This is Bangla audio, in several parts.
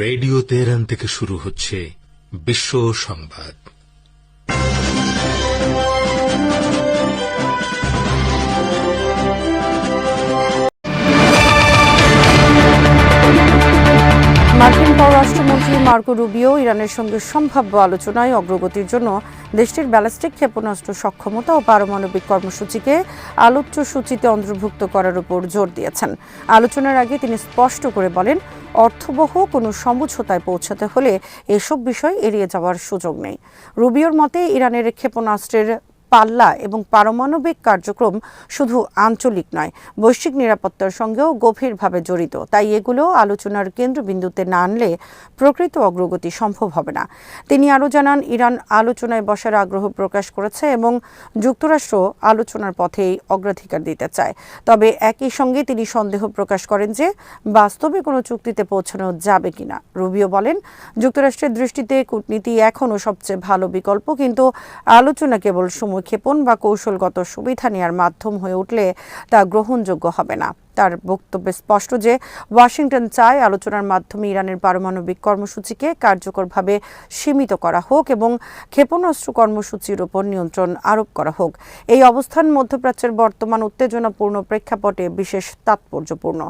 রেডিও তেহরান থেকে শুরু হচ্ছে বিশ্ব সংবাদ। মার্কিন পররাষ্ট্রমন্ত্রী মার্কো রুবিও ইরানের সঙ্গে সম্ভাব্য আলোচনায় অগ্রগতির জন্য দেশটির ব্যালিস্টিক ক্ষেপণাস্ত্র সক্ষমতা ও পারমাণবিক কর্মসূচিকে আলোচ্য সূচিতে অন্তর্ভুক্ত করার উপর জোর দিয়েছেন। আলোচনার আগে তিনি স্পষ্ট করে বলেন, অর্থবহ কোনো সমঝোতায় পৌঁছাতে হলে এসব বিষয় এড়িয়ে যাওয়ার সুযোগ নেই। রুবিওর মতে ইরানের ক্ষেপণাস্ত্রের পাল্লা এবং পারমাণবিক কার্যক্রম শুধু আঞ্চলিক নয়, বৈশ্বিক নিরাপত্তার সঙ্গেও গভীরভাবে জড়িত। তাই এগুলো আলোচনার কেন্দ্রবিন্দুতে না আনলে প্রকৃত অগ্রগতি সম্ভব হবে না। তিনি আরও জানান, ইরান আলোচনায় বসার আগ্রহ প্রকাশ করেছে এবং যুক্তরাষ্ট্র আলোচনার পথেই অগ্রাধিকার দিতে চায়। তবে একই সঙ্গে তিনি সন্দেহ প্রকাশ করেন যে বাস্তবে কোনো চুক্তিতে পৌঁছানো যাবে কিনা। রুবিও বলেন, যুক্তরাষ্ট্রের দৃষ্টিতে কূটনীতি এখনও সবচেয়ে ভালো বিকল্প, কিন্তু আলোচনা কেবল ক্ষেপণ বা কৌশলগত সুবিধা নেওয়ার মাধ্যম হয়ে উঠলে তা গ্রহণযোগ্য হবে না। তার বক্তব্যে স্পষ্ট যে ওয়াশিংটন চায় আলোচনার মাধ্যমে ইরানের পারমাণবিক কর্মসূচিকে কার্যকরভাবে সীমিত করা হোক এবং ক্ষেপণাস্ত্র কর্মসূচির উপর নিয়ন্ত্রণ আরোপ করা হোক। এই অবস্থান মধ্যপ্রাচ্যের বর্তমান উত্তেজনাপূর্ণ প্রেক্ষাপটে বিশেষ তাৎপর্যপূর্ণ।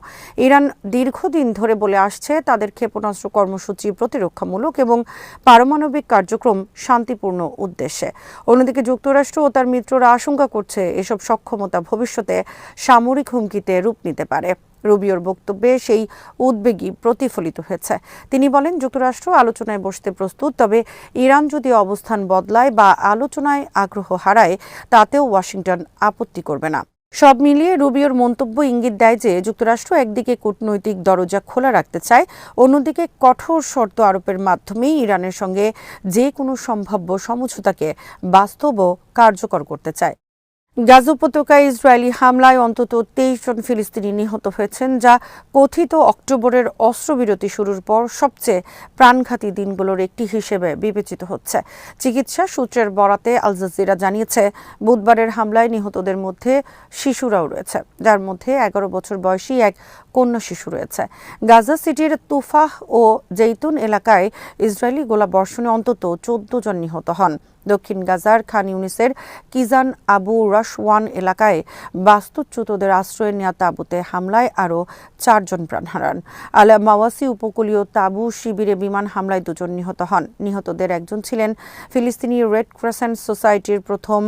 ইরান দীর্ঘদিন ধরে বলে আসছে তাদের ক্ষেপণাস্ত্র কর্মসূচি প্রতিরক্ষামূলক এবং পারমাণবিক কার্যক্রম শান্তিপূর্ণ উদ্দেশ্যে। অন্যদিকে যুক্তরাষ্ট্র ও তার মিত্ররা আশঙ্কা করছে এসব সক্ষমতা ভবিষ্যতে সামরিক হুমকিতে রূপ নিতে পারে। রুবিওর বক্তব্যে সেই উদ্বেগই প্রতিফলিত হয়েছে। তিনি বলেন, যুক্তরাষ্ট্র আলোচনায় বসতে প্রস্তুত, তবে ইরান যদি অবস্থান বদলায় বা আলোচনায় আগ্রহ হারায় তাতেও ওয়াশিংটন আপত্তি করবে না। সব মিলিয়ে রুবিওর মন্তব্য ইঙ্গিত দেয় যে যুক্তরাষ্ট্র একদিকে কূটনৈতিক দরজা খোলা রাখতে চায়, অন্যদিকে কঠোর শর্ত আরোপের মাধ্যমেই ইরানের সঙ্গে যে কোনো সম্ভাব্য সমঝোতাকে বাস্তব ও কার্যকর করতে চায়। গাজা উপত্যকায় ইসরায়েলি হামলায় অন্তত 23 জন ফিলিস্তিনি নিহত হয়েছেন, যা কথিত অক্টোবরের অস্ত্রবিরতি শুরুর পর সবচেয়ে প্রাণঘাতী দিনগুলোর একটি হিসেবে বিবেচিত হচ্ছে। চিকিৎসা সূত্রের বরাতে আল জাজিরা জানিয়েছে, বুধবারের হামলায় নিহতদের মধ্যে শিশুরাও রয়েছে, যার মধ্যে 11 বছর বয়সী এক কন্যা শিশু রয়েছে। গাজা সিটির তুফাহ ও জেইতুন এলাকায় ইসরায়েলি গোলাবর্ষণে অন্তত 14 জন নিহত হন। দক্ষিণ গাজার খান ইউনিসের কিজান আবু রাশওয়ান এলাকায় বাস্তুচ্যুতদের আশ্রয়ে নেওয়া তাঁবুতে হামলায় আরও 4 জন প্রাণ হারান। আল মাওয়াসি উপকূলীয় তাঁবু শিবিরে বিমান হামলায় 2 জন নিহত হন। নিহতদের একজন ছিলেন ফিলিস্তিনি রেড ক্রেসেন্ট সোসাইটির প্রথম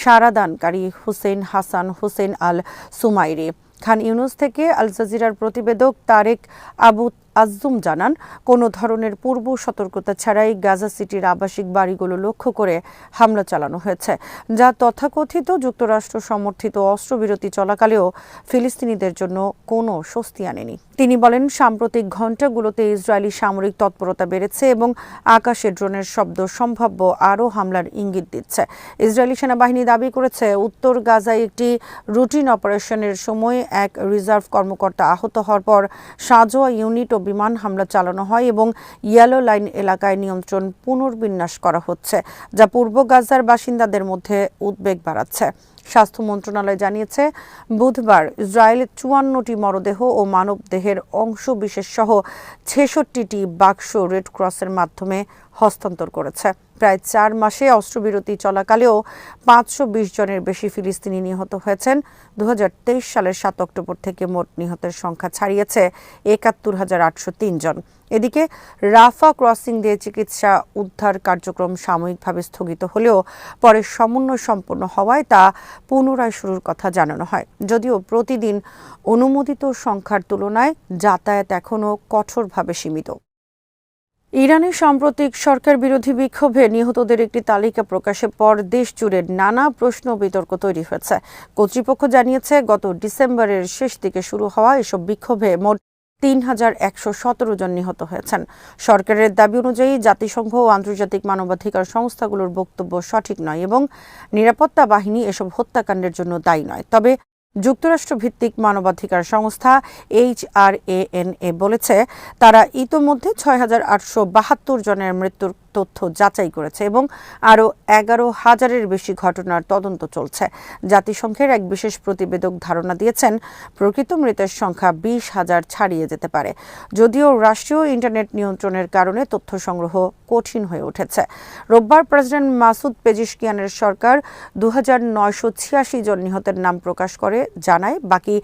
সারাদানকারী হুসেইন হাসান হুসেইন আল সুমাইরি। খান ইউনুস থেকে আল জাজিরার প্রতিবেদক তারেক আবু আজম জানান, কোনো ধরনের পূর্ব সতর্কতা ছাড়াই গাজা সিটির আবাসিক বাড়িগুলো লক্ষ্য করে হামলা চালানো হয়েছে, যা তথাকথিত যুক্তরাষ্ট্র সমর্থিত অস্ত্রবিরতি চলাকালেও ফিলিস্তিনিদের জন্য কোনো স্বস্তি আনেনি। তিনি বলেন, সাম্প্রতিক ঘণ্টাগুলোতে ইসরায়েলি সামরিক তৎপরতা বেড়েছে এবং আকাশে ড্রোনের শব্দ সম্ভাব্য আরও হামলার ইঙ্গিত দিচ্ছে। ইসরায়েলি সেনাবাহিনী দাবি করেছে, উত্তর গাজায় একটি রুটিন অপারেশনের সময় এক রিজার্ভ কর্মকর্তা আহত হওয়ার পর সাঁজোয়া ইউনিট ও বিমান হামলা চালানো হয় এবং ইয়েলো লাইন এলাকায় নিয়ন্ত্রণ পুনর্বিন্যাস করা হচ্ছে, যা পূর্ব গাজার বাসিন্দাদের মধ্যে উদ্বেগ বাড়াচ্ছে। স্বাস্থ্য মন্ত্রণালয় জানিয়েছে, বুধবার ইসরায়েল 54টি মরদেহ ও মানবদেহের অংশবিশেষ সহ 66টি বাক্স রেড ক্রসের মাধ্যমে হস্তান্তর করেছে। প্রায় 4 মাসে অস্ত্রবিরতি চলাকালেও 520 জনের বেশি ফিলিস্তিনি নিহত হয়েছেন। 2023 সালের 7 অক্টোবর থেকে মোট নিহতের সংখ্যা ছাড়িয়েছে 71,803 জন। এদিকে রাফা ক্রসিং দিয়ে চিকিৎসা উদ্ধার কার্যক্রম সাময়িকভাবে স্থগিত হলেও পরে সমন্বয় সম্পন্ন হওয়ায় তা পুনরায় শুরুর কথা জানানো হয়। যদিও প্রতিদিন অনুমোদিত সংখ্যার তুলনায় যাতায়াত এখনও কঠোরভাবে সীমিত। ইরানের সাম্প্রতিক সরকার বিরোধী বিক্ষোভে নিহতদের একটি তালিকা প্রকাশের পর দেশ জুড়ে নানা প্রশ্ন বিতর্ক তৈরি হয়েছে। কর্তৃপক্ষ জানিয়েছে, গত ডিসেম্বরের শেষ দিকে শুরু হওয়া এসব বিক্ষোভে মোট 3,117 জন নিহত হয়েছেন। সরকারের দাবি অনুযায়ী জাতিসংঘ ও আন্তর্জাতিক মানবাধিকার সংস্থাগুলোর বক্তব্য সঠিক নয় এবং নিরাপত্তা বাহিনী এসব হত্যাকাণ্ডের জন্য দায়ী নয়। তবে যুক্তরাষ্ট্রভিত্তিক মানবাধিকার সংস্থা HRANA বলেছে, তারা ইতোমধ্যে 6,872 জনের মৃত্যুর তথ্য যাচাই করেছে এবং আরও 11,000-এর বেশি ঘটনার তদন্ত চলছে। জাতিসংঘের এক বিশেষ প্রতিবেদক ধারণা দিয়েছেন প্রকৃত মৃতের সংখ্যা 20,000 ছাড়িয়ে যেতে পারে। যদিও রাষ্ট্রীয় ইন্টারনেট নিয়ন্ত্রণের কারণে তথ্য সংগ্রহ কঠিন হয়ে উঠেছে। রোববার প্রেসিডেন্ট মাসুদ পেজিশকিয়ানের সরকার 2,986 জন নিহতের নাম প্রকাশ করে জানায় বাকি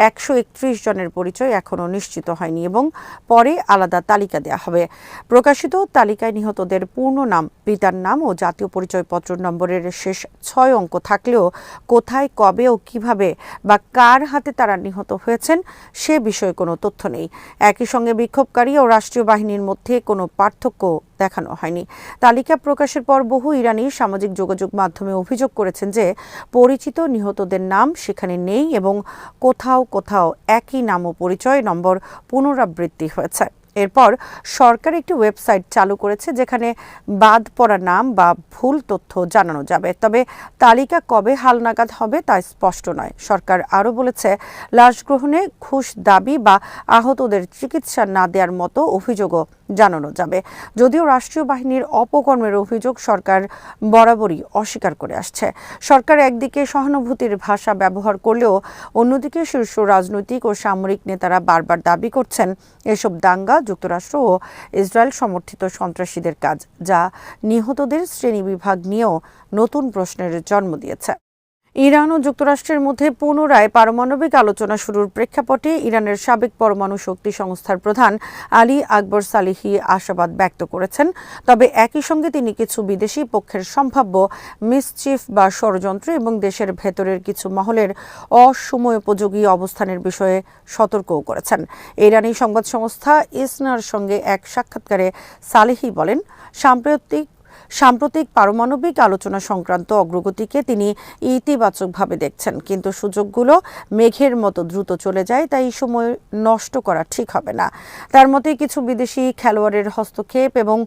131 জনের পরিচয় এখনও নিশ্চিত হয়নি এবং পরে আলাদা তালিকা দেওয়া হবে। প্রকাশিত তালিকায় নিহতদের পূর্ণ নাম, পিতার নাম ও জাতীয় পরিচয়পত্র নম্বরের শেষ 6 অঙ্ক থাকলেও কোথায়, কবে ও কিভাবে বা কার হাতে তারা নিহত হয়েছেন সে বিষয়ে কোনো তথ্য নেই। একই সঙ্গে বিক্ষোভকারী ও রাষ্ট্রীয় বাহিনীর মধ্যে কোনো পার্থক্য দেখানো হয়নি। তালিকা প্রকাশের পর বহু ইরানি সামাজিক যোগাযোগ মাধ্যমে অভিযোগ করেছেন যে পরিচিত নিহতদের নাম সেখানে নেই এবং কোথাও কোথাও একই নাম ও পরিচয় নম্বর পুনরাবৃত্তি হয়েছে। এরপর সরকার একটি ওয়েবসাইট চালু করেছে যেখানে বাদ পড়া নাম বা ভুল তথ্য জানানো যাবে, তবে তালিকা কবে হালনাগাদ হবে তা স্পষ্ট নয়। সরকার আরও বলেছে লাশ গ্রহণে ঘুষ দাবি বা আহতদের চিকিৎসা না দেওয়ার মতো অভিযোগও জানানো যাবে। যদিও রাষ্ট্রীয় বাহিনীর অপকর্মের অভিযোগ সরকার বরাবরই অস্বীকার করে আসছে। সরকার একদিকে সহানুভূতির ভাষা ব্যবহার করলেও অন্যদিকে শীর্ষ রাজনৈতিক ও সামরিক নেতারা বারবার দাবি করছেন এসব দাঙ্গা যুক্তরাষ্ট্র ও ইসরায়েল সমর্থিত সন্ত্রাসীদের কাজ, যা নিহতদের শ্রেণীবিভাগ নিয়েও নতুন প্রশ্নের জন্ম দিয়েছে। ইরান ও যুক্তরাষ্ট্রের মধ্যে পুনরায় পারমাণবিক আলোচনা শুরুর প্রেক্ষাপটে ইরানের সাবেক পরমাণু শক্তি সংস্থার প্রধান আলী আকবর সালেহি আশাবাদ ব্যক্ত করেছেন। তবে একই সঙ্গে তিনি কিছু বিদেশি পক্ষের সম্ভাব্য মিসচিফ বা ষড়যন্ত্র এবং দেশের ভেতরের কিছু মহলের অসময়োপযোগী অবস্থানের বিষয়ে সতর্কও করেছেন। ইরানি সংবাদ সংস্থা ইসনার সঙ্গে এক সাক্ষাৎকারে সালেহি বলেন, সাম্প্রতিক পারমাণবিক আলোচনা সংক্রান্ত অগ্রগতিকে তিনি ইতিবাচকভাবে দেখছেন, কিন্তু সুযোগগুলো মেঘের মতো দ্রুত চলে যায়, তাই সময় নষ্ট করা ঠিক হবে না। তার মতে কিছু বিদেশি খেলোয়াড়ের হস্তক্ষেপ এবং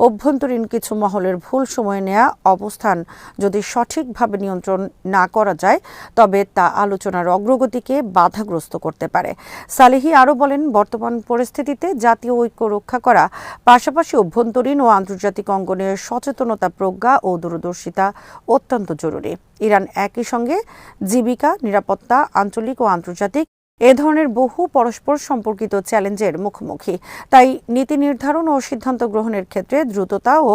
অভ্যন্তরীণ কিছু মহলের ভুল সময়ে নেওয়া অবস্থান যদি সঠিকভাবে নিয়ন্ত্রণ না করা যায় তবে তা আলোচনার অগ্রগতিকে বাধাগ্রস্ত করতে পারে। সালেহি আরও বলেন, বর্তমান পরিস্থিতিতে জাতীয় ঐক্য রক্ষা করা, পাশাপাশি অভ্যন্তরীণ ও আন্তর্জাতিক অঙ্গনে সচেতনতা, প্রজ্ঞা ও দূরদর্শিতা অত্যন্ত জরুরি। ইরান একই সঙ্গে জীবিকা, নিরাপত্তা, আঞ্চলিক ও আন্তর্জাতিক এ ধরনের বহু পরস্পর সম্পর্কিত চ্যালেঞ্জের মুখোমুখি। তাই নীতি নির্ধারণ ও সিদ্ধান্ত গ্রহণের ক্ষেত্রে দ্রুততা ও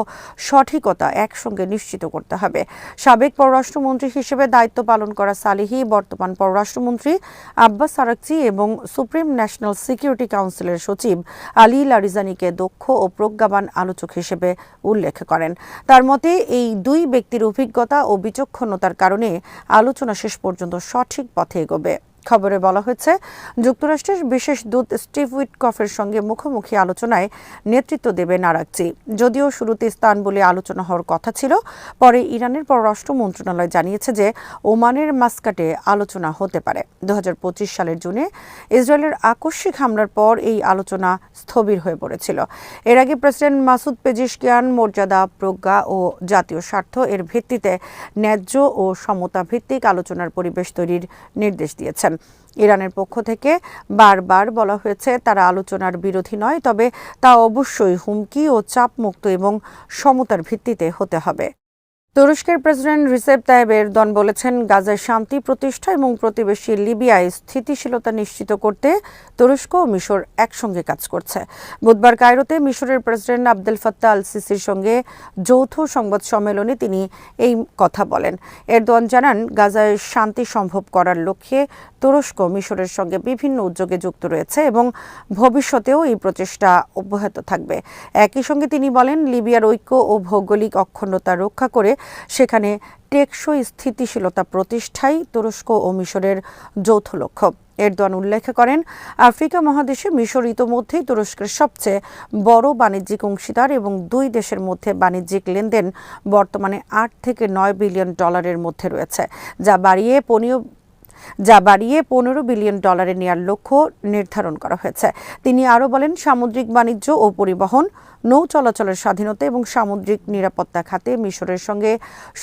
সঠিকতা একসঙ্গে নিশ্চিত করতে হবে। সাবেক পররাষ্ট্রমন্ত্রী হিসেবে দায়িত্ব পালন করা সালেহি বর্তমান পররাষ্ট্রমন্ত্রী আব্বাস আরাকচি এবং সুপ্রিম ন্যাশনাল সিকিউরিটি কাউন্সিলের সচিব আলী লারিজানিকে দক্ষ ও প্রজ্ঞাবান আলোচক হিসেবে উল্লেখ করেন। তার মতে এই দুই ব্যক্তির অভিজ্ঞতা ও বিচক্ষণতার কারণে আলোচনা শেষ পর্যন্ত সঠিক পথে এগোবে। খবরে বলা হয়েছে, যুক্তরাষ্ট্রের বিশেষ দূত স্টিভ উইটকফের সঙ্গে মুখোমুখি আলোচনায় নেতৃত্ব দেবেন আরাকচি। যদিও শুরুতে ইস্তানবুলে আলোচনা হওয়ার কথা ছিল, পরে ইরানের পররাষ্ট্র মন্ত্রণালয় জানিয়েছে যে ওমানের মাস্কাটে আলোচনা হতে পারে। 2025 সালের জুনে ইসরায়েলের আকস্মিক হামলার পর এই আলোচনা স্থবির হয়ে পড়েছিল। এর আগে প্রেসিডেন্ট মাসুদ পেজিশকিয়ান মর্যাদা, প্রজ্ঞা ও জাতীয় স্বার্থ এর ভিত্তিতে ন্যায্য ও সমতা ভিত্তিক আলোচনার পরিবেশ তৈরির নির্দেশ দিয়েছেন। ইরানের পক্ষ থেকে বারবার বলা হয়েছে তারা আলোচনার বিরোধী নয়, তবে তা অবশ্যই হুমকি ও চাপমুক্ত এবং সমতার ভিত্তিতে হতে হবে। তুরস্কের প্রেসিডেন্ট রিসেপ তাইয়েপ এরদোয়ান বলেছেন, গাজায় শান্তি প্রতিষ্ঠা এবং প্রতিবেশী লিবিয়ায় স্থিতিশীলতা নিশ্চিত করতে তুরস্ক ও মিশর একসঙ্গে কাজ করছে। বুধবার কায়রোতে মিশরের প্রেসিডেন্ট আবদেল ফাত্তাহ আল সিসির সঙ্গে যৌথ সংবাদ সম্মেলনে তিনি এই কথা বলেন। এরদোয়ান জানান, গাজায় শান্তি সম্ভব করার লক্ষ্যে তুরস্ক মিশরের সঙ্গে বিভিন্ন উদ্যোগে যুক্ত রয়েছে এবং ভবিষ্যতেও এই প্রচেষ্টা অব্যাহত থাকবে। একই সঙ্গে তিনি বলেন, লিবিয়ার ঐক্য ও ভৌগোলিক অখণ্ডতা রক্ষা করে সেখানে টেকসই স্থিতিশীলতা প্রতিষ্ঠাই তুরস্ক ও মিশরের যৌথ লক্ষ্য। এরদোয়ান উল্লেখ করেন, আফ্রিকা মহাদেশে মিশর ইতোমধ্যেই তুরস্কের সবচেয়ে বড় বাণিজ্যিক অংশীদার এবং দুই দেশের মধ্যে বাণিজ্যিক লেনদেন বর্তমানে $8 থেকে $9 বিলিয়ন মধ্যে রয়েছে, যা বাড়িয়ে যা বাড়িয়ে $15 বিলিয়ন নেওয়ার লক্ষ্য নির্ধারণ করা হয়েছে। তিনি আরও বলেন, সামুদ্রিক বাণিজ্য ও পরিবহন, নৌ চলাচলের স্বাধীনতা এবং সামুদ্রিক নিরাপত্তা খাতে মিশরের সঙ্গে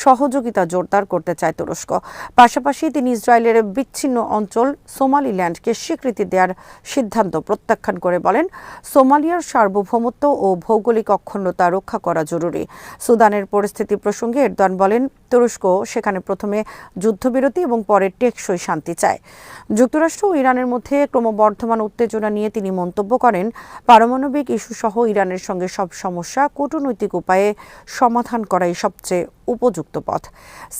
সহযোগিতা জোরদার করতে চায় তুরস্ক। পাশাপাশি তিনি ইসরায়েলের বিচ্ছিন্ন অঞ্চল সোমালিল্যান্ডকে স্বীকৃতি দেওয়ার সিদ্ধান্ত প্রত্যাখ্যান করে বলেন, সোমালিয়ার সার্বভৌমত্ব ও ভৌগোলিক অখণ্ডতা রক্ষা করা জরুরি। সুদানের পরিস্থিতি প্রসঙ্গে এরদোয়ান বলেন, তুরস্ক সেখানে প্রথমে যুদ্ধবিরতি এবং পরে টেকসই শান্তি চায়। যুক্তরাষ্ট্র ও ইরানের মধ্যে ক্রমবর্ধমান উত্তেজনা নিয়ে তিনি মন্তব্য করেন, পারমাণবিক ইস্যুসহ ইরানের সঙ্গে সব সমস্যা কূটনৈতিক উপায়ে সমাধান করাই সবচেয়ে উপযুক্ত পথ।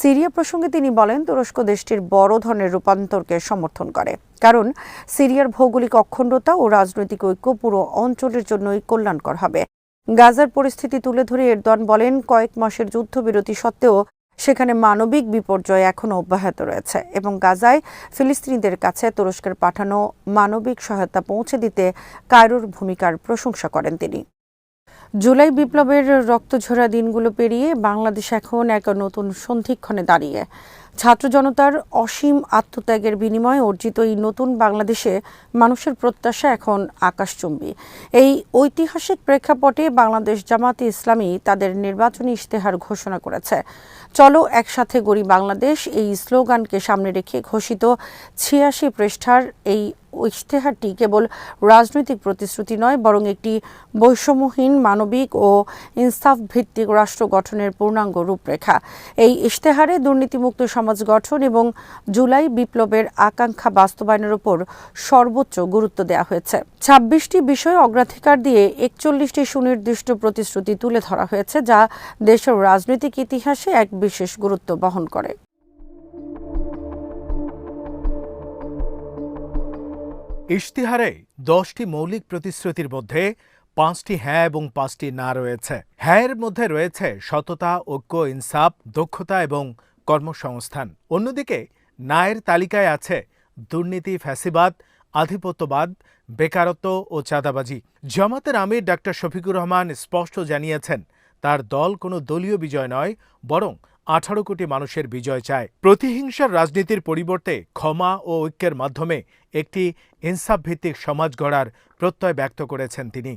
সিরিয়া প্রসঙ্গে তিনি বলেন, তুরস্ক দেশটির বড় ধরনের রূপান্তরকে সমর্থন করে, কারণ সিরিয়ার ভৌগোলিক অখণ্ডতা ও রাজনৈতিক ঐক্য পুরো অঞ্চলের জন্যই কল্যাণকর হবে। গাজার পরিস্থিতি তুলে ধরে এরদোয়ান বলেন, কয়েক মাসের যুদ্ধবিরতি সত্ত্বেও সেখানে মানবিক বিপর্যয় এখনও অব্যাহত রয়েছে এবং গাজায় ফিলিস্তিনিদের কাছে তুরস্কের পাঠানো মানবিক সহায়তা পৌঁছে দিতে কায়রোর ভূমিকার প্রশংসা করেন তিনি। জুলাই বিপ্লবের রক্তঝরা দিনগুলো পেরিয়ে বাংলাদেশ এখন এক নতুন সন্ধিক্ষণে দাঁড়িয়ে। ছাত্র জনতার অসীম আত্মত্যাগের বিনিময়ে অর্জিত এই নতুন বাংলাদেশে মানুষের প্রত্যাশা এখন আকাশচুম্বী। এই ঐতিহাসিক প্রেক্ষাপটে বাংলাদেশ জামাতে ইসলামী তাদের নির্বাচনী ইশতেহার ঘোষণা করেছে। চলো একসাথে গড়ি বাংলাদেশ, এই স্লোগানকে সামনে রেখে ঘোষিত ৮৬ পৃষ্ঠার এই ইশতেহারটি কেবল রাজনৈতিক প্রতিশ্রুতি নয়, বরং একটি বৈষম্যহীন, মানবিক ও ইনসাফ ভিত্তিক রাষ্ট্র গঠনের পূর্ণাঙ্গ রূপরেখা। এই ইশতেহারে দুর্নীতিমুক্ত সমাজ গঠন এবং জুলাই বিপ্লবের আকাঙ্ক্ষা বাস্তবায়নের উপর সর্বোচ্চ গুরুত্ব দেওয়া হয়েছে। ২৬টি বিষয় অগ্রাধিকার দিয়ে ৪১টি সুনির্দিষ্ট প্রতিশ্রুতি তুলে ধরা হয়েছে, যা দেশের রাজনৈতিক ইতিহাসে এক বিশেষ গুরুত্ব বহন করে। ইশতেহারে ১০টি মৌলিক প্রতিশ্রুতির মধ্যে ৫টি হ্যাঁ এবং ৫টি না রয়েছে। হ্যাঁয়ের মধ্যে রয়েছে সততা, ঐক্য, ইনসাফ, দক্ষতা এবং কর্মসংস্থান। অন্যদিকে নায়ের তালিকায় আছে দুর্নীতি, ফ্যাসিবাদ, আধিপত্যবাদ, বেকারত্ব ও চাঁদাবাজি। জামাতের আমির ডাক্তার শফিকুর রহমান স্পষ্ট জানিয়েছেন, তার দল কোনো দলীয় বিজয় নয়, বরং ১৮ কোটি মানুষের বিজয় চায়। প্রতিহিংসার রাজনীতির পরিবর্তে ক্ষমা ও ঐক্যের মাধ্যমে একটি ইনসাফভিত্তিক সমাজ গড়ার প্রত্যয় ব্যক্ত করেছেন তিনি।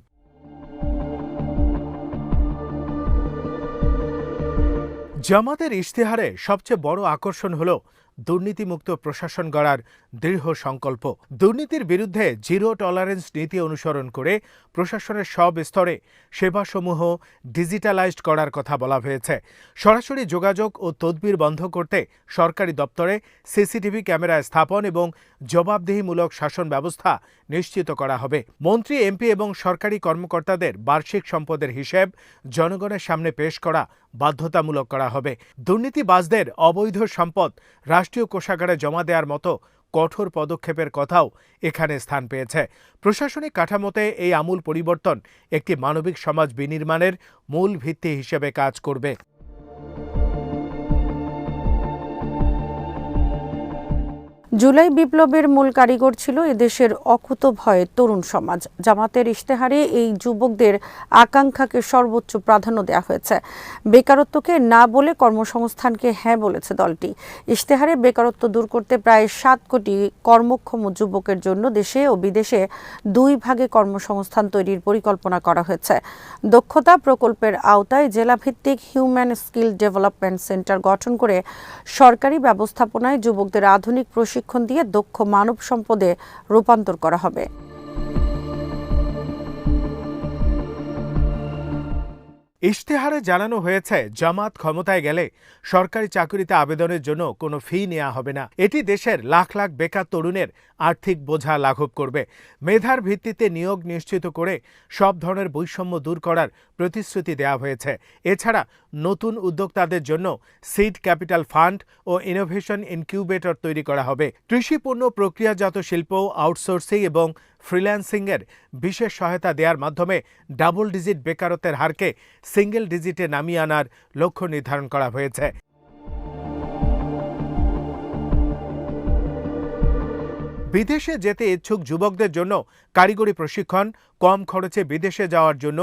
জামাতের ইশতেহারে সবচেয়ে বড় আকর্ষণ হল দুর্নীতিমুক্ত প্রশাসন গড়ার দৃঢ় সংকল্প। দুর্নীতির বিরুদ্ধে জিরো টলারেন্স নীতি অনুসরণ করে প্রশাসনের সব স্তরে সেবাসমূহ ডিজিটালাইজড করার কথা বলা হয়েছে। সরাসরি যোগাযোগ ও তদবির বন্ধ করতে সরকারি দপ্তরে সিসিটিভি ক্যামেরা স্থাপন এবং জবাবদিহিমূলক শাসন ব্যবস্থা নিশ্চিত করা হবে। মন্ত্রী, এমপি এবং সরকারি কর্মকর্তাদের বার্ষিক সম্পদের হিসেব জনগণের সামনে পেশ করা বাধ্যতামূলক করা হবে। দুর্নীতিবাজদের অবৈধ সম্পদ রাষ্ট্রীয় কোষাগারে জমা দেওয়ার মতো কঠোর পদক্ষেপের কথাও এখানে স্থান পেয়েছে। প্রশাসনিক কাঠামোতে এই আমূল পরিবর্তন একটি মানবিক সমাজ বিনির্মাণের মূল ভিত্তি হিসেবে কাজ করবে। জুলাই বিপ্লবের মূল কারিগর ছিল এদেশের অকুতোভয় তরুণ সমাজ। জামাতের ইশতেহারে এই যুবকদের আকাঙ্ক্ষাকে সর্বোচ্চ প্রাধান্য দেওয়া হয়েছে। বেকারত্বকে না বলে কর্মসংস্থানকে হ্যাঁ বলেছে দলটি। ইশতেহারে বেকারত্ব দূর করতে প্রায় ৭ কোটি কর্মক্ষম যুবকের জন্য দেশে ও বিদেশে ২ ভাগে কর্মসংস্থান তৈরির পরিকল্পনা করা হয়েছে। দক্ষতা প্রকল্পের আওতায় জেলাভিত্তিক হিউম্যান স্কিল ডেভেলপমেন্ট সেন্টার গঠন করে সরকারি ব্যবস্থাপনায় যুবকদের আধুনিক প্রশিক্ষণ দিয়ে দক্ষ মানব সম্পদে রূপান্তর করা হবে। ইশতেহারে জানানো হয়েছে, জামাত ক্ষমতায় গেলে সরকারি চাকরিতে আবেদনের জন্য কোনো ফি নেওয়া হবে না। এটি দেশের লাখ লাখ বেকার তরুণের আর্থিক বোঝা লাঘব করবে। মেধার ভিত্তিতে নিয়োগ নিশ্চিত করে সব ধরনের বৈষম্য দূর করার প্রতিশ্রুতি দেওয়া হয়েছে। এছাড়া নতুন উদ্যোক্তাদের জন্য সিড ক্যাপিটাল ফান্ড ও ইনোভেশন ইনকিউবেটর তৈরি করা হবে। কৃষি পণ্য প্রক্রিয়াজাত শিল্প, আউটসোর্সিং এবং ফ্রিল্যান্সিংয়ের বিশেষ সহায়তা দেওয়ার মাধ্যমে ডাবল ডিজিট বেকারত্বের হারকে সিঙ্গেল ডিজিটে নামিয়ে আনার লক্ষ্য নির্ধারণ করা হয়েছে। বিদেশে যেতে ইচ্ছুক যুবকদের জন্য কারিগরি প্রশিক্ষণ, কম খরচে বিদেশে যাওয়ার জন্য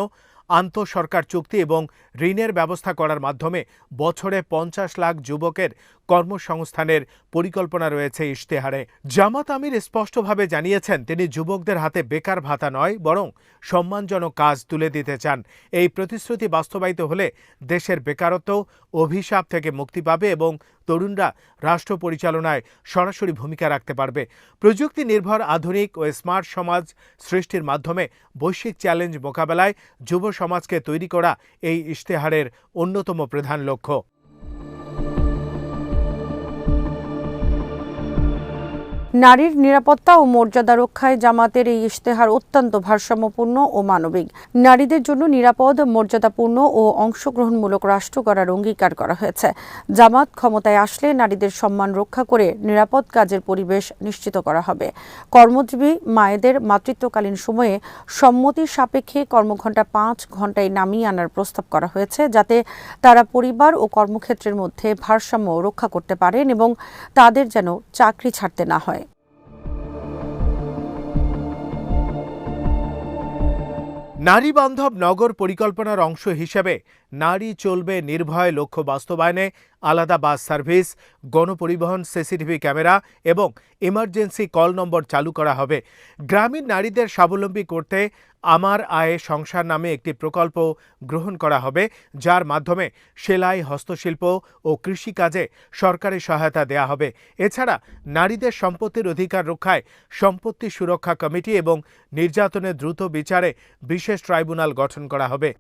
আন্তঃসরকার চুক্তি এবং ঋণের ব্যবস্থা করার মাধ্যমে বছরে ৫০ লাখ যুবকের কর্মসংস্থানের পরিকল্পনা রয়েছে ইশতেহারে। জামাত আমির স্পষ্টভাবে জানিয়েছেন তিনি যুবকদের হাতে বেকার ভাতা নয়, বরং সম্মানজনক কাজ তুলে দিতে চান। এই প্রতিশ্রুতি বাস্তবায়িত হলে দেশের বেকারত্ব অভিশাপ থেকে মুক্তি পাবে এবং তরুণরা রাষ্ট্র পরিচালনায় সরাসরি ভূমিকা রাখতে পারবে। প্রযুক্তি নির্ভর আধুনিক ও স্মার্ট সমাজ সৃষ্টির মাধ্যমে বৈশ্বিক চ্যালেঞ্জ মোকাবেলায় যুব সমাজকে তৈরি করা এই ইশতেহারের অন্যতম প্রধান লক্ষ্য। নারীর নিরাপত্তা ও মর্যাদা রক্ষায় জামাতের এই ইশতেহার অত্যন্ত ভারসাম্যপূর্ণ ও মানবিক। নারীদের জন্য নিরাপদ, মর্যাদাপূর্ণ ও অংশগ্রহণমূলক রাষ্ট্র গড়ার অঙ্গীকার করা হয়েছে। জামাত ক্ষমতায় আসলে নারীদের সম্মান রক্ষা করে নিরাপদ কাজের পরিবেশ নিশ্চিত করা হবে। কর্মজীবী মায়েদের মাতৃত্বকালীন সময়ে সম্মতি সাপেক্ষে কর্মঘণ্টা 5 ঘণ্টায় নামিয়ে আনার প্রস্তাব করা হয়েছে, যাতে তারা পরিবার ও কর্মক্ষেত্রের মধ্যে ভারসাম্য রক্ষা করতে পারেন এবং তাদের যেন চাকরি ছাড়তে না হয়। নারী বান্ধব নগর পরিকল্পনার অংশ হিসেবে নারী চলবে নির্ভয় লক্ষ্য বাস্তবায়নে আলাদা বাস সার্ভিস, গণপরিবহন সিসিটিভি ক্যামেরা এবং ইমার্জেন্সি কল নম্বর চালু করা হবে। গ্রামীণ নারীদের স্বাবলম্বী করতে আমার আয়ে সংসার নামে একটি প্রকল্প গ্রহণ করা হবে, যার মাধ্যমে সেলাই, হস্তশিল্প ও কৃষিকাজে সরকারি সহায়তা দেয়া হবে। এছাড়া নারীদের সম্পত্তির অধিকার রক্ষায় সম্পত্তি সুরক্ষা কমিটি এবং নির্যাতনের দ্রুত বিচারে বিশেষ ট্রাইব্যুনাল গঠন করা হবে।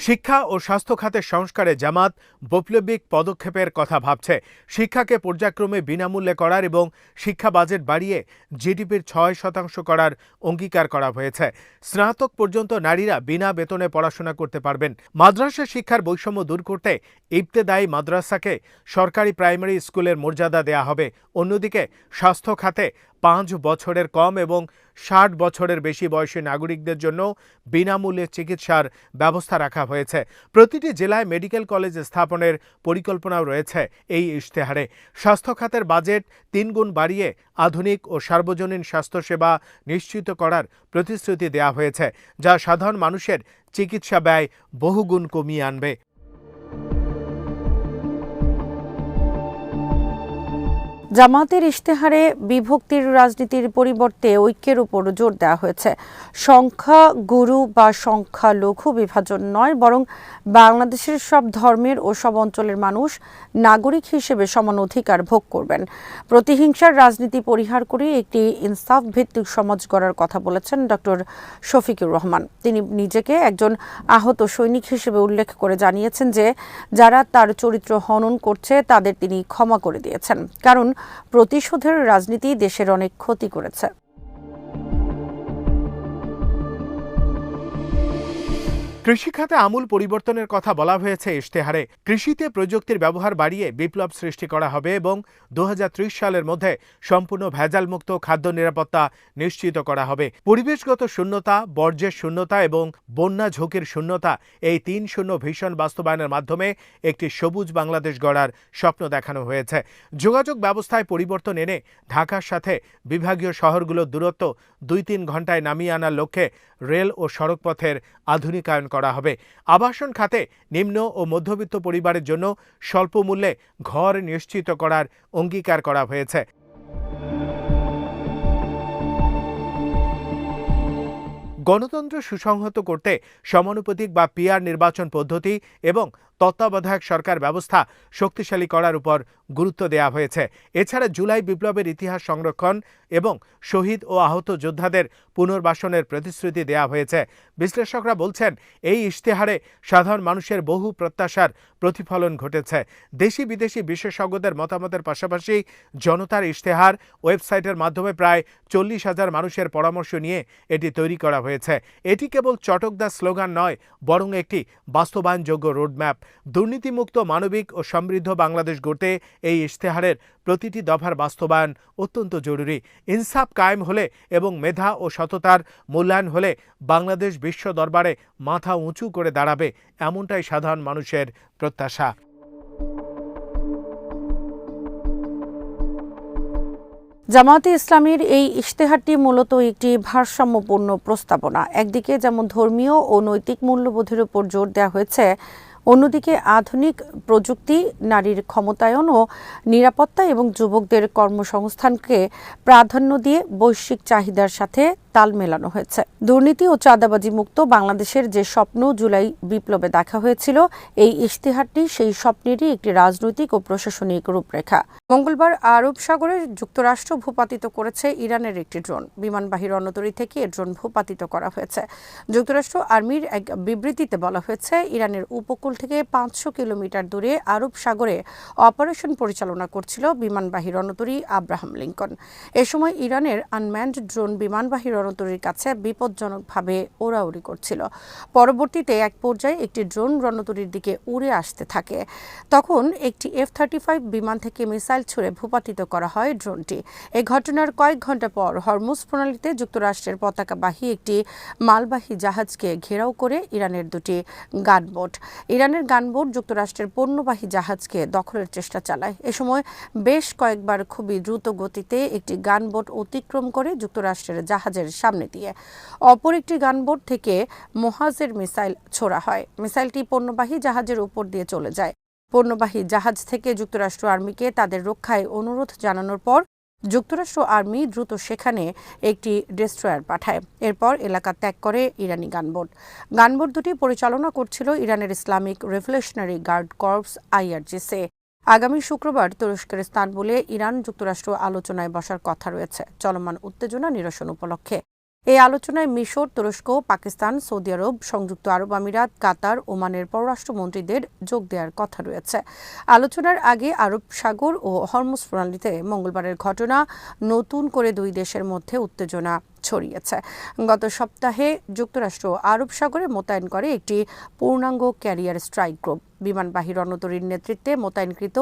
শিক্ষা ও স্বাস্থ্য খাতের সংস্কারে জামাত বৈপ্লবিক পদক্ষেপের কথা ভাবছে। শিক্ষাকে পর্যায়ক্রমে বিনামূল্যে করার এবং শিক্ষা বাজেট বাড়িয়ে জিডিপির 6% করার অঙ্গীকার করা হয়েছে। স্নাতক পর্যন্ত নারীরা বিনা বেতনে পড়াশোনা করতে পারবেন। মাদ্রাসা শিক্ষার বৈষম্য দূর করতে ইবতেদায়ী মাদ্রাসাকে সরকারি প্রাইমারি স্কুলের মর্যাদা দেয়া হবে। অন্যদিকে স্বাস্থ্য খাতে 5 বছরের কম এবং 60 বছরের বেশি বয়সী নাগরিকদের জন্য বিনামূল্যে চিকিৎসার ব্যবস্থা রাখা হয়েছে। প্রতিটি জেলায় মেডিকেল কলেজ স্থাপনের পরিকল্পনাও রয়েছে এই ইশতেহারে। স্বাস্থ্য খাতের বাজেট 3 গুণ বাড়িয়ে আধুনিক ও সার্বজনীন স্বাস্থ্যসেবা নিশ্চিত করার প্রতিশ্রুতি দেয়া হয়েছে, যা সাধারণ মানুষের চিকিৎসা ব্যয় বহুগুণ কমিয়ে আনবে। জামাতের ইশতেহারে বিভক্তির রাজনীতির পরিবর্তে ঐক্যের উপর জোর দেওয়া হয়েছে। সংখ্যা গুরু বা সংখ্যালঘু বিভাজন নয়, বরং বাংলাদেশের সব ধর্মের ও সব অঞ্চলের মানুষ নাগরিক হিসেবে সমান অধিকার ভোগ করবেন। প্রতিহিংসার রাজনীতি পরিহার করে একটি ইনসাফ ভিত্তিক সমাজ গড়ার কথা বলেছেন ডক্টর শফিকুর রহমান। তিনি নিজেকে একজন আহত সৈনিক হিসেবে উল্লেখ করে জানিয়েছেন যে যারা তার চরিত্র হনন করছে তাদের তিনি ক্ষমা করে দিয়েছেন, কারণ প্রতিশোধের রাজনীতি দেশের অনেক ক্ষতি করেছে। কৃষিখাতে আমূল পরিবর্তনের কথা বলা হয়েছে ইশতেহারে। কৃষিতে প্রযুক্তির ব্যবহার বাড়িয়ে বিপ্লব সৃষ্টি করা হবে এবং 2030 সালের মধ্যে সম্পূর্ণ ভেজালমুক্ত খাদ্য নিরাপত্তা নিশ্চিত করা হবে। পরিবেশগত শূন্যতা, বর্জ্যের শূন্যতা এবং বন্যা ঝুঁকির শূন্যতা, এই 3 শূন্য ভিশন বাস্তবায়নের মাধ্যমে একটি সবুজ বাংলাদেশ গড়ার স্বপ্ন দেখানো হয়েছে। যোগাযোগ ব্যবস্থায় পরিবর্তন এনে ঢাকার সাথে বিভাগীয় শহরগুলোর দূরত্ব 2-3 ঘণ্টায় নামিয়ে আনার লক্ষ্যে রেল ও সড়কপথের আধুনিকায়ন করা হবে। আবাসন খাতে নিম্ন ও মধ্যবিত্ত পরিবারের জন্য স্বল্প মূল্যে ঘর নিশ্চিত করার অঙ্গীকার করা হয়েছে। গণতন্ত্র সুসংহত করতে সমানুপাতিক বা পিআর নির্বাচন পদ্ধতি এবং তত্ত্বাবধায়ক সরকার ব্যবস্থা শক্তিশালী করার উপর গুরুত্ব দেওয়া হয়েছে। এছাড়া জুলাই বিপ্লবের ইতিহাস সংরক্ষণ এবং শহীদ ও আহত যোদ্ধাদের পুনর্বাসনের প্রতিশ্রুতি দেওয়া হয়েছে। বিশ্লেষকরা বলছেন, এই ইশতেহারে সাধারণ মানুষের বহু প্রত্যাশার প্রতিফলন ঘটেছে। দেশি বিদেশি বিশেষজ্ঞদের মতামতের পাশাপাশি জনতার ইশতেহার ওয়েবসাইটের মাধ্যমে প্রায় 40,000 মানুষের পরামর্শ নিয়ে এটি তৈরি করা হয়েছে। এটি কেবল চটকদার স্লোগান নয়, বরং একটি বাস্তবায়নযোগ্য রোডম্যাপ। দুর্নীতিমুক্ত, মানবিক ও সমৃদ্ধ বাংলাদেশ গড়তে এই ইশতেহারের প্রতিটি দফার বাস্তবায়ন অত্যন্ত জরুরি। ইনসাফ কায়েম হলে এবং মেধা ও সততার মূল্যায়ন হলে বাংলাদেশ বিশ্ব দরবারে মাথা উঁচু করে দাঁড়াবে, এমনটাই সাধারণ মানুষের প্রত্যাশা। জামায়াতে ইসলামীর এই ইশতেহারটি মূলত একটি ভারসাম্যপূর্ণ প্রস্তাবনা। একদিকে যেমন ধর্মীয় ও নৈতিক মূল্যবোধের উপর জোর দেওয়া হয়েছে, অন্যদিকে আধুনিক প্রযুক্তি, নারীর ক্ষমতায়ন ও নিরাপত্তা এবং যুবকদের কর্মসংস্থানকে প্রাধান্য দিয়ে বৈশ্বিক চাহিদার সাথে তাল মেলানো হয়েছে। দুর্নীতি ও চাঁদাবাজি মুক্ত বাংলাদেশের যে স্বপ্ন জুলাই বিপ্লবে দেখা হয়েছিল, এই ইশতেহারটি সেই স্বপ্নেরই একটি রাজনৈতিক ও প্রশাসনিক রূপরেখা। মঙ্গলবার আরব সাগরে যুক্তরাষ্ট্র ভূপাতিত করেছে ইরানের একটি ড্রোন। বিমানবাহী রণতরী থেকে এই ড্রোন ভূপাতিত করা হয়েছে। যুক্তরাষ্ট্র আর্মির এক বিবৃতিতে বলা হয়েছে, ইরানের উপকূল থেকে 500 কিলোমিটার দূরে আরব সাগরে অপারেশন পরিচালনা করছিল বিমানবাহী রণতরী আব্রাহাম লিঙ্কন। এ সময় ইরানের আনম্যান্ড ড্রোন বিমানবাহী রণতরীর কাছে বিপজ্জনকভাবে ওড়াউড়ি করছিল। পরবর্তীতে এক পর্যায়ে একটি ড্রোন রণতরীর দিকে উড়ে আসতে থাকে। তখন একটি F-35 বিমান থেকে মিসাইল ছুড়ে ভূপাতিত করা হয় ড্রোনটি। এই ঘটনার কয়েক ঘণ্টা পর হরমুজ প্রণালীতে যুক্তরাষ্ট্রের পতাকাবাহী একটি মালবাহী জাহাজকে ঘেরাও করে ইরানের দুটি গানবোট। ইরানের গানবোট যুক্তরাষ্ট্রের পণ্যবাহী জাহাজকে দখলের চেষ্টা চালায়। এ সময় বেশ কয়েকবার খুবই দ্রুত গতিতে একটি গানবোট অতিক্রম করে যুক্তরাষ্ট্রের জাহাজের সামনে দিয়ে অপর একটি গানবোট থেকে মোহাজের মিসাইল ছোড়া হয়। মিসাইলটি পণ্যবাহী জাহাজের উপর দিয়ে চলে যায়। পণ্যবাহী জাহাজ থেকে যুক্তরাষ্ট্র আর্মিকে তাদের রক্ষায় অনুরোধ জানানোর পর যুক্তরাষ্ট্র আর্মি দ্রুত সেখানে একটি ডেস্ট্রয়ার পাঠায়। এরপর এলাকা ত্যাগ করে ইরানি গানবোট। গানবোট দুটি পরিচালনা করছিল ইরানের Islamic Revolutionary Guard Corps IRGC। আগামী শুক্রবার তুরস্কের ইস্তানবুলে ইরান যুক্তরাষ্ট্র আলোচনায় বসার কথা রয়েছে চলমান উত্তেজনা নিরসন উপলক্ষে। এই আলোচনায় মিশর, তুরস্ক, পাকিস্তান, সৌদি আরব, সংযুক্ত আরব আমিরাত, কাতার, ওমানের পররাষ্ট্রমন্ত্রীদের যোগ দেওয়ার কথা রয়েছে। আলোচনার আগে আরব সাগর ও হরমুজ প্রণালীতে মঙ্গলবারের ঘটনা নতুন করে দুই দেশের মধ্যে উত্তেজনা ছড়িয়েছে। গত সপ্তাহে যুক্তরাষ্ট্র আরব সাগরে মোতায়েন করে একটি পূর্ণাঙ্গ ক্যারিয়ার স্ট্রাইক গ্রুপ। বিমানবাহী রণতরীর নেতৃত্বে মোতায়েনকৃত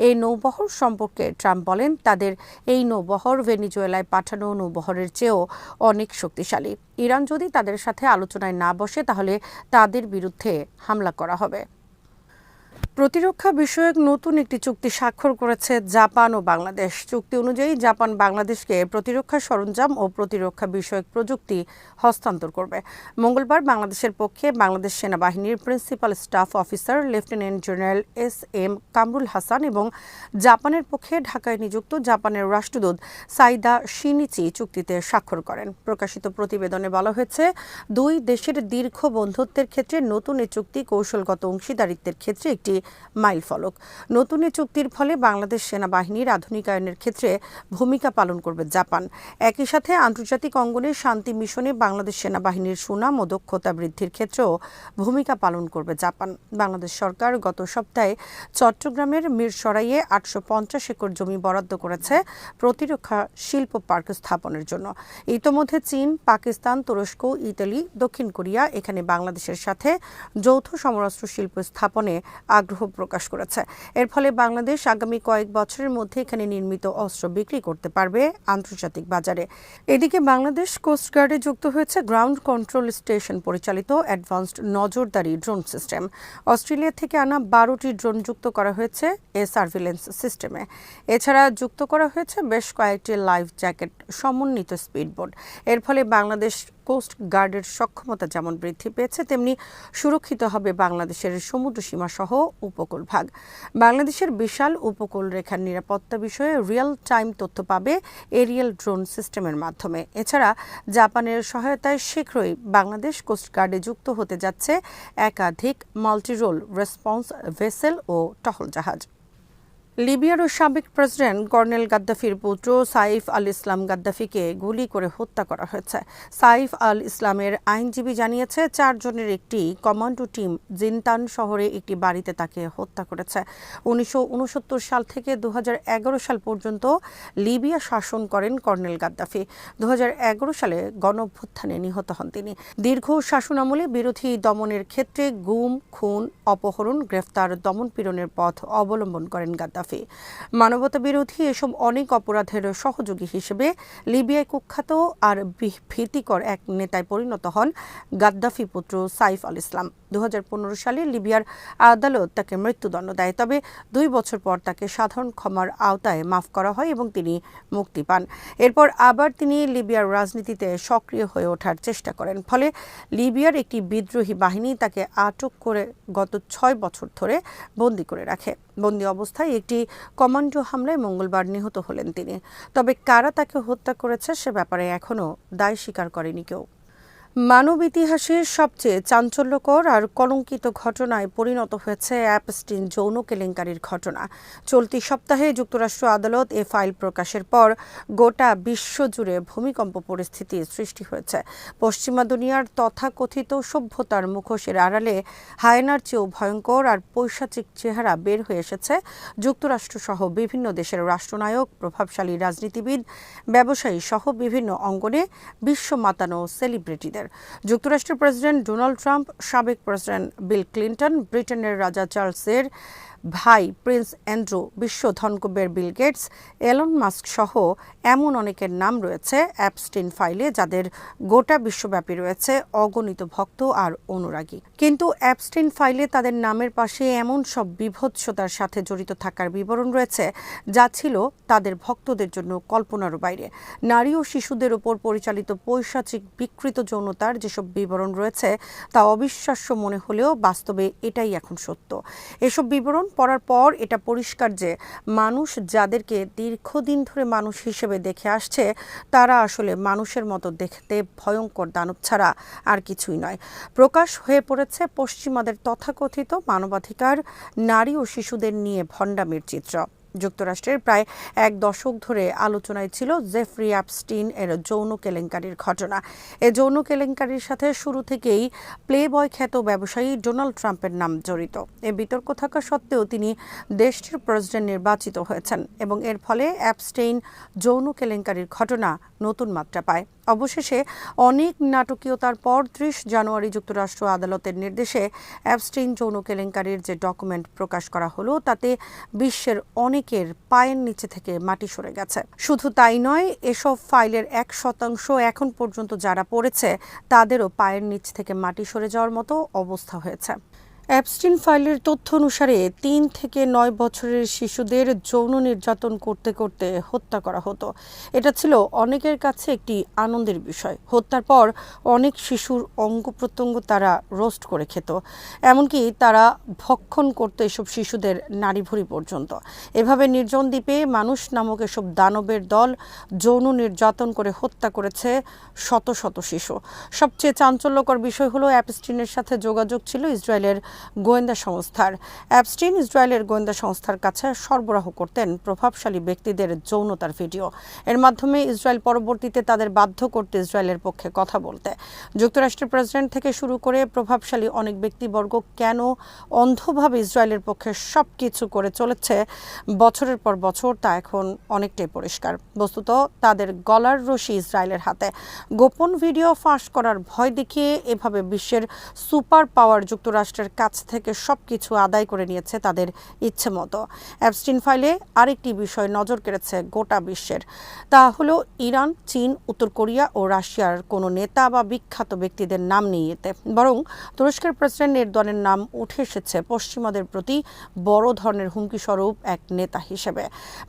এই নৌবহর সম্পর্কে ট্রাম্প বলেন, তাদের এই নৌবহর ভেনিজুয়েলায় পাঠানো নৌবহরের চেয়েও অনেক শক্তিশালী। ইরান যদি তাদের সাথে আলোচনায় না বসে, তাহলে তাদের বিরুদ্ধে হামলা করা হবে। প্রতিরক্ষা বিষয়ক নতুন একটি চুক্তি স্বাক্ষর করেছে জাপান ও বাংলাদেশ। চুক্তি অনুযায়ী জাপান বাংলাদেশকে প্রতিরক্ষা সরঞ্জাম ও প্রতিরক্ষা বিষয়ক প্রযুক্তি হস্তান্তর করবে। মঙ্গলবার বাংলাদেশের পক্ষে বাংলাদেশ সেনাবাহিনীর principal staff officer lieutenant general SM Kamrul Hasan এবং জাপানের পক্ষে ঢাকায় নিযুক্ত জাপানের রাষ্ট্রদূত সাইদা শিনিচি চুক্তিতে স্বাক্ষর করেন। প্রকাশিত প্রতিবেদনে বলা হয়েছে, দুই দেশের দীর্ঘ বন্ধুত্বের ক্ষেত্রে নতুন এই চুক্তি কৌশলগত অংশীদারিত্বের ক্ষেত্রে একটি মাইলফলক। নতুন এই চুক্তির ফলে বাংলাদেশ সেনাবাহিনীর আধুনিকায়নের ক্ষেত্রে ভূমিকা পালন করবে জাপান। একই সাথে আন্তর্জাতিক অঙ্গনে শান্তি মিশনে বাংলাদেশ সেনাবাহিনীর সুনাম ও দক্ষতা বৃদ্ধির ক্ষেত্রেও ভূমিকা পালন করবে জাপান। বাংলাদেশ সরকার গত সপ্তাহে চট্টগ্রামের মিরসরাইয়ে 850 একর জমি বরাদ্দ করেছে প্রতিরক্ষা শিল্প পার্ক স্থাপনের জন্য। ইতোমধ্যে চীন, পাকিস্তান, তুরস্ক, ইতালি, দক্ষিণ কোরিয়া এখানে বাংলাদেশের সাথে যৌথ সমরাস্ত্র শিল্প স্থাপনে আগ্রহ প্রকাশ করেছে। এর ফলে বাংলাদেশ আগামী কয়েক বছরের মধ্যে এখানে নির্মিত অস্ত্র বিক্রি করতে পারবে আন্তর্জাতিক বাজারে। এদিকে বাংলাদেশ কোস্টগার্ডে যুক্ত হয়েছে গ্রাউন্ড কন্ট্রোল স্টেশন পরিচালিত অ্যাডভান্সড নজরদারি ড্রোন সিস্টেম। অস্ট্রেলিয়া থেকে আনা 12টি ড্রোন যুক্ত করা হয়েছে এ সার্ভিলেন্স সিস্টেমে। এছাড়া যুক্ত করা হয়েছে বেশ কয়েকটি লাইফ জ্যাকেট সমন্বিত স্পিডবোট। এর ফলে বাংলাদেশ কোস্ট গার্ডের সক্ষমতা যেমন বৃদ্ধি পেয়েছে, তেমনি সুরক্ষিত হবে বাংলাদেশের সমুদ্র সীমা সহ উপকূল ভাগ। বাংলাদেশের বিশাল উপকূল রেখার নিরাপত্তা বিষয়ে রিয়েল টাইম তথ্য পাবে এরিয়াল ড্রোন সিস্টেমের মাধ্যমে। এছাড়া জাপানের সহায়তায় শীঘ্রই বাংলাদেশ কোস্ট গার্ডে যুক্ত হতে যাচ্ছে একাধিক মাল্টিরোল রেসপন্স ভেসেল ও টহল জাহাজ। লিবিয়ার সাবেক প্রেসিডেন্ট কর্নেল গাদ্দাফির পুত্র সাইফ আল ইসলাম গাদ্দাফিকে গুলি করে হত্যা করা হয়েছে। সাইফ আল ইসলামের আইনজীবী জানিয়েছে, 4 জনের একটি কমান্ডো টিম জিনতান শহরে একটি বাড়িতে তাকে হত্যা করেছে। 1969 সাল থেকে 2011 সাল পর্যন্ত লিবিয়া শাসন করেন কর্নেল গাদ্দাফি। 2011 সালে গণঅভ্যুত্থানে নিহত হন তিনি। দীর্ঘ শাসনামলে বিরোধী দমনের ক্ষেত্রে গুম, খুন, অপহরণ, গ্রেফতার, দমনপীড়নের পথ অবলম্বন করেন গাদ্দাফি। গাদ্দাফি। মানবতা বিরোধী এসব অনেক অপরাধের সহযোগী হিসেবে লিবিয়ায় কুখ্যাত আর ভীতিকর এক নেতায় পরিণত হন গাদ্দাফি পুত্র সাইফ আল ইসলাম। 2015 সালে লিবিয়ার আদালত তাকে মৃত্যুদণ্ড দেয়, তবে 2 বছর পর তাকে সাধারণ ক্ষমার আওতায় মাফ করা হয় এবং তিনি মুক্তি পান। এরপর আবার তিনি লিবিয়ার রাজনীতিতে সক্রিয় হয়ে ওঠার চেষ্টা করেন, ফলে লিবিয়ার একটি বিদ্রোহী বাহিনী তাকে আটক করে গত 6 বছর ধরে বন্দী করে রাখে। বন্দী অবস্থায় একটি কমান্ডো হামলায় মঙ্গলবার নিহত হলেন তিনি। তবে কারা তাকে হত্যা করেছে সে ব্যাপারে এখনও দায় স্বীকার করেনি কেউ। মানব ইতিহাসের সবচেয়ে চাঞ্চল্যকর আর কলঙ্কিত ঘটনায় পরিণত হয়েছে অ্যাপস্টিন যৌন কেলেঙ্কারির ঘটনা। চলতি সপ্তাহে যুক্তরাষ্ট্র আদালত এ ফাইল প্রকাশের পর গোটা বিশ্বজুড়ে ভূমিকম্প পরিস্থিতির সৃষ্টি হয়েছে। পশ্চিমা দুনিয়ার তথাকথিত সভ্যতার মুখোশের আড়ালে হায়েনার চেয়েও ভয়ঙ্কর আর পৈশাচিক চেহারা বের হয়ে এসেছে যুক্তরাষ্ট্রসহ বিভিন্ন দেশের রাষ্ট্রনায়ক, প্রভাবশালী রাজনীতিবিদ, ব্যবসায়ী সহ বিভিন্ন অঙ্গনে বিশ্ব মাতানো সেলিব্রিটিদের। যুক্তরাষ্ট্রের প্রেসিডেন্ট ডোনাল্ড ট্রাম্প, সাবেক প্রেসিডেন্ট বিল ক্লিন্টন, ব্রিটেনের রাজা চার্লসের ভাই প্রিন্স অ্যান্ড্রু, বিশ্ব ধনকুবের বিল গেটস, এলন মাস্ক সহ এমন অনেকের নাম রয়েছে অ্যাপস্টিন ফাইলে, যাদের গোটা বিশ্বব্যাপী রয়েছে অগণিত ভক্ত আর অনুরাগী। কিন্তু অ্যাপস্টিন ফাইলে তাদের নামের পাশে এমন সব বিভৎসতার সাথে জড়িত থাকার বিবরণ রয়েছে যা ছিল তাদের ভক্তদের জন্য কল্পনারও বাইরে। নারী ও শিশুদের উপর পরিচালিত পৈশাচিক বিকৃত যৌনতার যেসব বিবরণ রয়েছে তা অবিশ্বাস্য মনে হলেও বাস্তবে এটাই এখন সত্য। এসব বিবরণ পড়ার পর এটা পরিষ্কার যে মানুষ যাদেরকে দীর্ঘদিন ধরে মানুষ হিসেবে দেখে আসছে তারা আসলে মানুষের মতো দেখতে ভয়ঙ্কর দানব ছাড়া আর কিছুই নয়। প্রকাশ হয়ে পড়েছে পশ্চিমাদের তথাকথিত মানবাধিকার, নারী ও শিশুদের নিয়ে ভণ্ডামির চিত্র। যুক্তরাষ্ট্রের প্রায় 1 দশক ধরে আলোচনায় ছিল জেফরি অ্যাপস্টিন এর যৌন কেলেঙ্কারির ঘটনা। এই যৌন কেলেঙ্কারির সাথে শুরু থেকেই প্লেবয় খ্যাত ব্যবসায়ী ডোনাল্ড ট্রাম্পের নাম জড়িত। এ বিতর্ক থাকা সত্ত্বেও তিনি দেশটির প্রেসিডেন্ট নির্বাচিত হয়েছেন এবং এর ফলে অ্যাপস্টিন যৌন কেলেঙ্কারির ঘটনা নতুন মাত্রা পায়। অবশেষে অনেক নাটকীয়তার পর 30 জানুয়ারি যুক্তরাষ্ট্র আদালতের নির্দেশে অ্যাপস্টিন যৌন কেলেঙ্কারির যে ডকুমেন্ট প্রকাশ করা হলো তাতে বিশ্বের অনেকের পায়ের নিচে থেকে মাটি সরে গেছে। শুধু তাই নয়, এসব ফাইলের 1% এখন পর্যন্ত যারা পড়েছে তাদেরও পায়ের নিচ থেকে মাটি সরে যাওয়ার মতো অবস্থা হয়েছে। অ্যাপস্টিন ফাইলের তথ্য অনুসারে 3 থেকে 9 বছরের শিশুদের যৌন নির্যাতন করতে করতে হত্যা করা হতো। এটা ছিল অনেকের কাছে একটি আনন্দের বিষয়। হত্যার পর অনেক শিশুর অঙ্গ প্রত্যঙ্গ তারা রোস্ট করে খেত, এমনকি তারা ভক্ষণ করতো এসব শিশুদের নাড়িভুড়ি পর্যন্ত। এভাবে নির্জন দ্বীপে মানুষ নামক এসব দানবের দল যৌন নির্যাতন করে হত্যা করেছে শত শত শিশু। সবচেয়ে চাঞ্চল্যকর বিষয় হলো অ্যাপস্টিনের সাথে যোগাযোগ ছিল ইসরায়েলের গোয়েন্দা সংস্থার। অ্যাপস্টিন ইসরায়েলের গোয়েন্দা সংস্থার কাছে সরবরাহ করতেন প্রভাবশালী ব্যক্তিদের যৌনতার ভিডিও। এর মাধ্যমে ইসরায়েল পরবর্তীতে তাদের বাধ্য করতে ইসরায়েলের পক্ষে কথা বলতে। যুক্তরাষ্ট্রের প্রেসিডেন্ট থেকে শুরু করে প্রভাবশালী অনেক ব্যক্তিবর্গ কেন অন্ধভাবে ইসরায়েলের পক্ষে সব কিছু করে চলেছে বছরের পর বছর তা এখন অনেকটাই পরিষ্কার। বস্তুত তাদের গলার রশি ইসরায়েলের হাতে। গোপন ভিডিও ফাঁস করার ভয় দেখিয়ে এভাবে বিশ্বের সুপার পাওয়ার যুক্তরাষ্ট্রের কাছ থেকে সবকিছু আদায় করে নিয়েছে তাদের ইচ্ছে মতো। অ্যাপস্টিন ফাইলে আরেকটি বিষয় নজর কেড়েছে গোটা বিশ্বের, তা হলো ইরান, চীন, উত্তর কোরিয়া ও রাশিয়ার কোনো নেতা বা বিখ্যাত ব্যক্তিদের নাম নেই এতে, বরং তুরস্কের প্রেসিডেন্ট এরদোয়ানের নাম উঠে এসেছে পশ্চিমাদের প্রতি বড় ধরনের হুমকি স্বরূপ এক নেতা হিসেবে।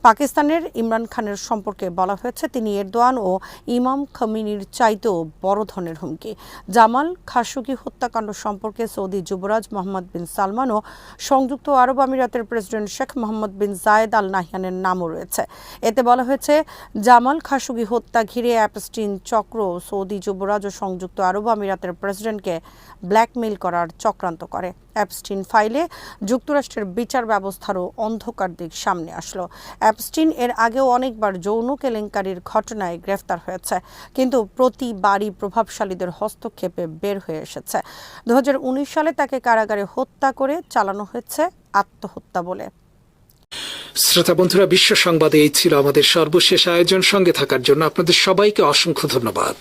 পাকিস্তানের ইমরান খানের সম্পর্কে বলা হয়েছে তিনি এরদোয়ান ও ইমাম খমিনির চাইতেও বড় ধরনের হুমকি। জামাল খাশোগি হত্যাকাণ্ড সম্পর্কে সৌদি যুবরাজ মোহাম্মদ বিন সালমান ও সংযুক্ত আরব আমিরাতের প্রেসিডেন্ট শেখ মোহাম্মদ বিন জায়েদ আল নাহয়ানের নামও রয়েছে। এতে বলা হয়েছে জামাল খাশোগি হত্যা ঘিরে অ্যাপস্টিন চক্র সৌদি যুবরাজ ও সংযুক্ত আরব আমিরাতের প্রেসিডেন্টকে ব্ল্যাকমেইল করার চক্রান্ত করে। অ্যাপস্টিন ফাইলে যুক্তরাষ্ট্রের বিচার ব্যবস্থারও অন্ধকার দিক সামনে আসলো। অ্যাপস্টিন এর আগেও অনেকবার যৌন কেলেঙ্কারির ঘটনায় গ্রেফতার হয়েছে, কিন্তু প্রতিবারই প্রভাবশালীদের হস্তক্ষেপে বের হয়ে এসেছে। 2019 সালে তাকে কারাগারে হত্যা করে চালানো হয়েছে আত্মহত্যা বলে। শ্রোতা বন্ধুরা, বিশ্ব সংবাদে এই ছিল আমাদের সর্বশেষ আয়োজন। সঙ্গে থাকার জন্য আপনাদের সবাইকে অসংখ্য ধন্যবাদ।